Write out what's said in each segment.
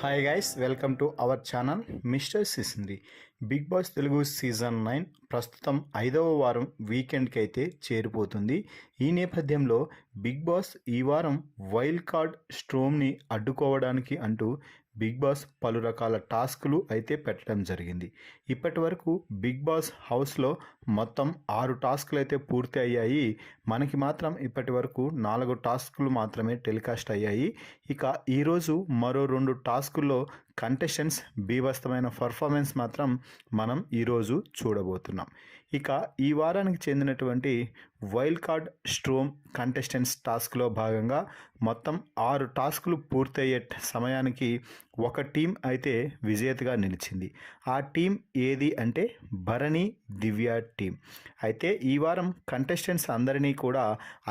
Hi guys, welcome to our channel mister Sisindri. Bigg Boss Telugu season 9 ప్రస్తుతం 5వ వారం వీకెండ్కి అయితే చేరిపోతుంది. ఈ నేపథ్యంలో బిగ్ బాస్ ఈ వారం వైల్డ్ కార్డ్ స్ట్రోమ్ని అడ్డుకోవడానికి అంటూ బిగ్ బాస్ పలు రకాల టాస్కులు అయితే పెట్టడం జరిగింది. ఇప్పటి వరకు బిగ్ బాస్ హౌస్లో మొత్తం 6 టాస్కులు అయితే పూర్తి అయ్యాయి. మనకి మాత్రం ఇప్పటి వరకు 4 టాస్కులు మాత్రమే టెలికాస్ట్ అయ్యాయి. ఇక ఈరోజు మరో 2 టాస్కుల్లో కంటెస్టెంట్స్ బీభత్సమైన పర్ఫార్మెన్స్ మాత్రం మనం ఈరోజు చూడబోతున్నాం. ఇక ఈ వారానికి చెందినటువంటి వైల్డ్ కార్డ్ స్ట్రోమ్ కంటెస్టెంట్స్ టాస్క్లో భాగంగా మొత్తం 6 టాస్కులు పూర్తయ్యే సమయానికి ఒక టీం అయితే విజేతగా నిలిచింది. ఆ టీం ఏది అంటే భరణి దివ్య టీం. అయితే ఈ వారం కంటెస్టెంట్స్ అందరినీ కూడా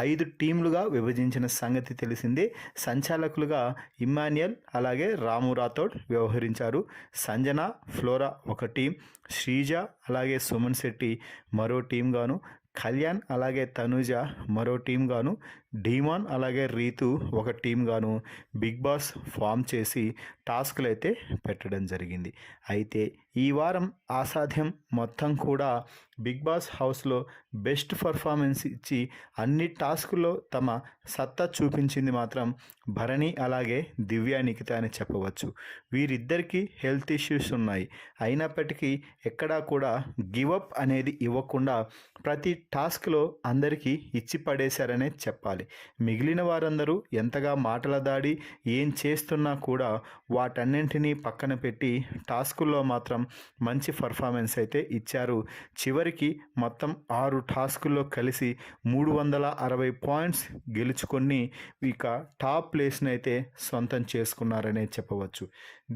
5 టీంలుగా విభజించిన సంగతి తెలిసిందే. సంచాలకులుగా ఇమ్మాన్యుయల్ అలాగే రాము రాథోడ్ వ్యవహరించారు. సంజన, ఫ్లోరా ఒక టీం, శ్రీజ అలాగే సుమన్ శెట్టి మరో టీం గాను, కళ్యాణ్ అలాగే తనూజ మరో టీం గాను, డీమాన్ అలాగే రీతు ఒక టీం గాను బిగ్ బాస్ ఫామ్ చేసి టాస్క్లు అయితే పెట్టడం జరిగింది. అయితే ఈ వారం అసాధ్యం మొత్తం కూడా బిగ్ బాస్ హౌస్లో బెస్ట్ పర్ఫార్మెన్స్ ఇచ్చి అన్ని టాస్కుల్లో తమ సత్తా చూపించింది మాత్రం భరణి అలాగే దివ్య నిఖిత అని చెప్పవచ్చు. వీరిద్దరికీ హెల్త్ ఇష్యూస్ ఉన్నాయి. అయినప్పటికీ ఎక్కడా కూడా గివప్ అనేది ఇవ్వకుండా ప్రతి టాస్క్లో అందరికీ ఇచ్చి పడేశారనే చెప్పాలి. మిగిలిన వారందరూ ఎంతగా మాటల దాడి ఏం చేస్తున్నా కూడా వాటన్నింటినీ పక్కన పెట్టి టాస్కుల్లో మాత్రం మంచి పర్ఫార్మెన్స్ అయితే ఇచ్చారు. చివరికి మొత్తం 6 టాస్కుల్లో కలిసి 360 పాయింట్స్ గెలుచుకొని ఇక టాప్ ప్లేస్ని అయితే సొంతం చేసుకున్నారనే చెప్పవచ్చు.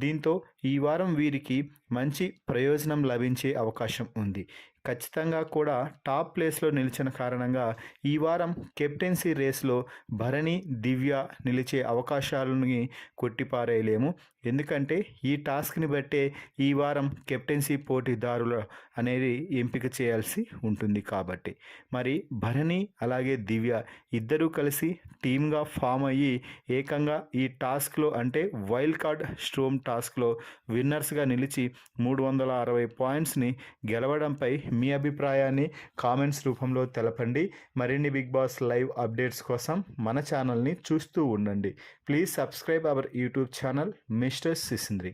దీంతో ఈ వారం వీరికి మంచి ప్రయోజనం లభించే అవకాశం ఉంది. ఖచ్చితంగా కూడా టాప్ ప్లేస్లో నిలిచిన కారణంగా ఈ వారం కెప్టెన్సీ రేస్లో భరణి దివ్య నిలిచే అవకాశాలని కొట్టిపారేయలేము. ఎందుకంటే ఈ టాస్క్ని బట్టే ఈ వారం కెప్టెన్సీ పోటీదారులు అనేది ఎంపిక చేయాల్సి ఉంటుంది. కాబట్టి మరి భరణి అలాగే దివ్య ఇద్దరూ కలిసి టీమ్గా ఫామ్ అయ్యి ఏకంగా ఈ టాస్క్లో అంటే వైల్డ్ కార్డ్ స్ట్రోమ్ టాస్క్లో విన్నర్స్గా నిలిచి 360 పాయింట్స్ని గెలవడంపై మీ అభిప్రాయాన్ని కామెంట్స్ రూపంలో తెలపండి. మరిన్ని బిగ్ బాస్ లైవ్ అప్డేట్స్ కోసం మన ఛానల్ని చూస్తూ ఉండండి. Please subscribe our YouTube channel mister సిసింద్రి.